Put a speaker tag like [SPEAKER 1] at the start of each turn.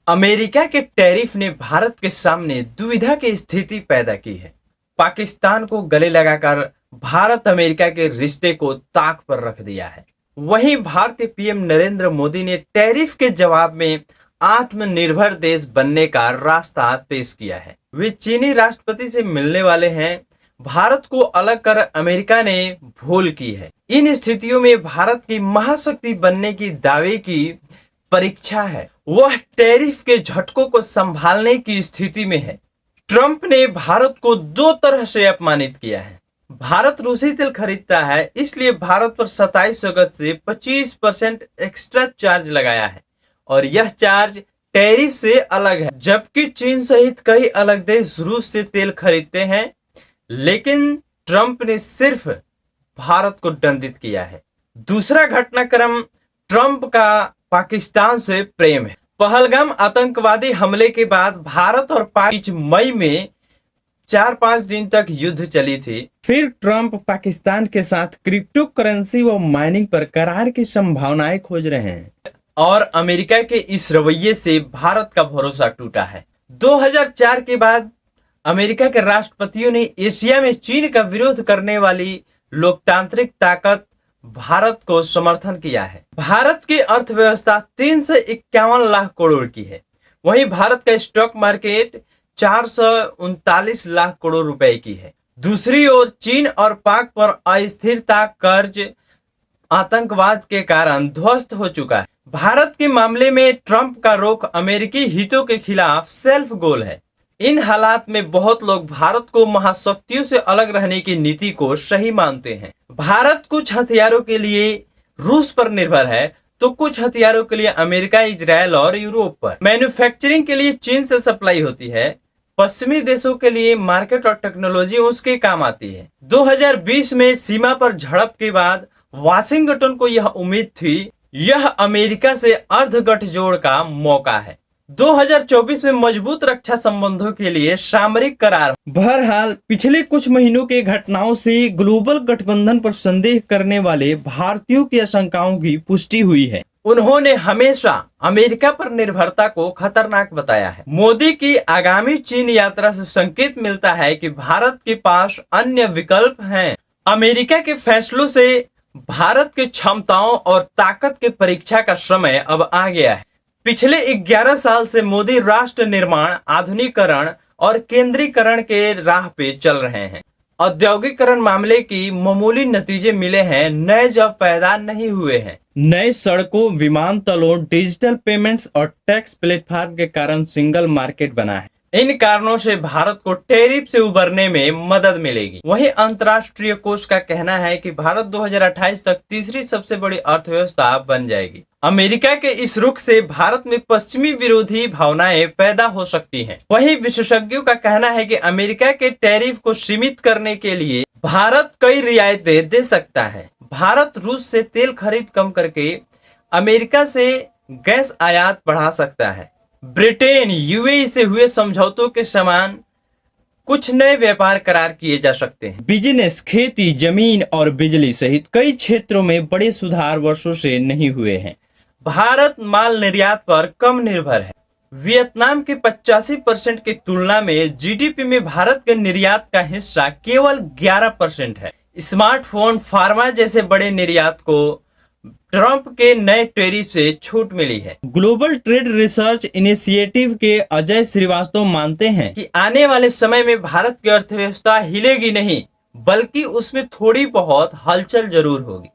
[SPEAKER 1] America के tariff ने भारत के सामने दुविधा की स्थिति पैदा की है। पाकिस्तान को गले लगाकर भारत अमेरिका के रिश्ते को ताक पर रख दिया है। वहीं भारतीय पीएम नरेंद्र मोदी ने टैरिफ के जवाब में आत्मनिर्भर देश बनने का रास्ता पेश किया है। वे चीनी राष्ट्रपति से मिलने वाले हैं। भारत को अलग कर अमेरिका ने भूल की है। इन स्थितियों में भारत की महाशक्ति बनने की दावे की परीक्षा है। वह टैरिफ के झटकों को संभालने की स्थिति में है। ट्रंप ने भारत को दो तरह से अपमानित किया है। भारत रूसी तेल खरीदता है, इसलिए भारत पर 27 अगस्त से 25% एक्स्ट्रा चार्ज लगाया है और यह चार्ज टैरिफ से अलग है। जबकि चीन सहित कई अलग देश रूस से तेल खरीदते हैं, लेकिन ट्रंप ने सिर्फ भारत को दंडित किया है। दूसरा घटनाक्रम ट्रंप का पाकिस्तान से प्रेम है। पहलगाम आतंकवादी हमले के बाद भारत और पाकिस्तान मई में 4-5 दिन तक युद्ध चली थी। फिर ट्रंप पाकिस्तान के साथ क्रिप्टो करेंसी व माइनिंग पर करार की संभावनाएं खोज रहे हैं और अमेरिका के इस रवैये से भारत का भरोसा टूटा है। 2004 के बाद अमेरिका के राष्ट्रपतियों ने एशिया में चीन का विरोध करने वाली लोकतांत्रिक ताकत भारत को समर्थन किया है। भारत की अर्थव्यवस्था 351 लाख करोड़ की है। वहीं भारत का स्टॉक मार्केट 439 लाख करोड़ रुपए की है। दूसरी ओर चीन और पाक पर अस्थिरता, कर्ज, आतंकवाद के कारण ध्वस्त हो चुका है। भारत के मामले में ट्रंप का रुख अमेरिकी हितों के खिलाफ सेल्फ गोल है। इन हालात में बहुत लोग भारत को महाशक्तियों से अलग रहने की नीति को सही मानते हैं। भारत कुछ हथियारों के लिए रूस पर निर्भर है, तो कुछ हथियारों के लिए अमेरिका, इजराइल और यूरोप पर। मैन्युफैक्चरिंग के लिए चीन से सप्लाई होती है। पश्चिमी देशों के लिए मार्केट और टेक्नोलॉजी उसके काम आती है। 2020 में सीमा पर झड़प के बाद वाशिंगटन को यह उम्मीद थी, यह अमेरिका से अर्ध गठजोड़ का मौका है। 2024 में मजबूत रक्षा संबंधों के लिए सामरिक करार। बहरहाल पिछले कुछ महीनों के घटनाओं से ग्लोबल गठबंधन पर संदेह करने वाले भारतीयों की आशंकाओं की पुष्टि हुई है। उन्होंने हमेशा अमेरिका पर निर्भरता को खतरनाक बताया है। मोदी की आगामी चीन यात्रा से संकेत मिलता है कि भारत के पास अन्य विकल्प हैं। अमेरिका के फैसलों से भारत की क्षमताओं और ताकत की परीक्षा का समय अब आ गया है। पिछले 11 साल से मोदी राष्ट्र निर्माण, आधुनिकीकरण और केंद्रीकरण के राह पे चल रहे हैं। औद्योगिकरण मामले की मामूली नतीजे मिले हैं, नए जॉब पैदा नहीं हुए हैं। नए सड़कों, विमानतलों, डिजिटल पेमेंट्स और टैक्स प्लेटफॉर्म के कारण सिंगल मार्केट बना है। इन कारणों से भारत को टैरिफ से उबरने में मदद मिलेगी। वहीं अंतर्राष्ट्रीय कोष का कहना है कि भारत 2028 तक तीसरी सबसे बड़ी अर्थव्यवस्था बन जाएगी। अमेरिका के इस रुख से भारत में पश्चिमी विरोधी भावनाएं पैदा हो सकती हैं। वहीं विशेषज्ञों का कहना है कि अमेरिका के टैरिफ को सीमित करने के लिए भारत कई रियायतें दे सकता है। भारत रूस से तेल खरीद कम करके अमेरिका से गैस आयात बढ़ा सकता है। ब्रिटेन, यूएई से हुए समझौतों के समान कुछ नए व्यापार करार किए जा सकते हैं। बिजनेस, खेती, जमीन और बिजली सहित कई क्षेत्रों में बड़े सुधार वर्षों से नहीं हुए हैं। भारत माल निर्यात पर कम निर्भर है। वियतनाम के 85% की तुलना में जीडीपी में भारत के निर्यात का हिस्सा केवल 11% है। स्मार्टफोन, फार्मा जैसे बड़े निर्यात को ट्रंप के नए टैरिफ से छूट मिली है। ग्लोबल ट्रेड रिसर्च इनिशिएटिव के अजय श्रीवास्तव मानते हैं कि आने वाले समय में भारत की अर्थव्यवस्था हिलेगी नहीं, बल्कि उसमें थोड़ी बहुत हलचल जरूर होगी।